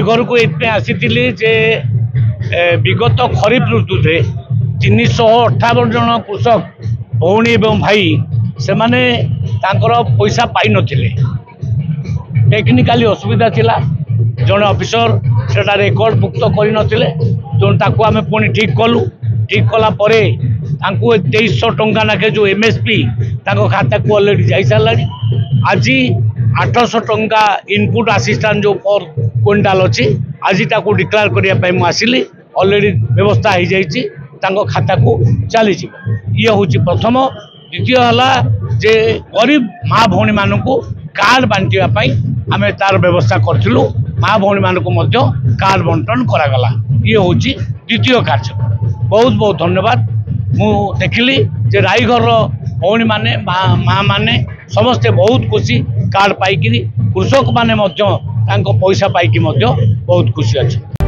घर को ये आसी जे विगत खरीफ ऋतु 358 जन कृषक भौणी एवं भाई से माने पैसा पाई नथिले। टेक्निकाली असुविधा थिला, जन ऑफिसर सेटा रेकर्ड मुक्त कर नथिले, तो आम पुणी ठीक कलु। ठीक कला परे 2300 टंका नाके जो एमएसपी खाता को अलरेडी जाई सारा। आज 800 टंका इनपुट असिस्टेंट जो पर क्विंटाल अच्छी आज डिक्लेयर करने आसिली। अलरेडी व्यवस्था हो जाइए, खाता को चली ये हूँ प्रथम। द्वितीय है जे गरीब माँ भौणी मान को कार्ड बांटापी आम तार व्यवस्था करूँ। माँ भौणी मान को कार्ड बंटन करागला। ये हूँ द्वितीय कार्य। बहुत बहुत धन्यवाद। मु देखिली जे राईघर भौणी माने माँ माने समस्ते बहुत खुशी कार्ड पाई। कृषक माने पैसा पाई बहुत खुशी अच्छे।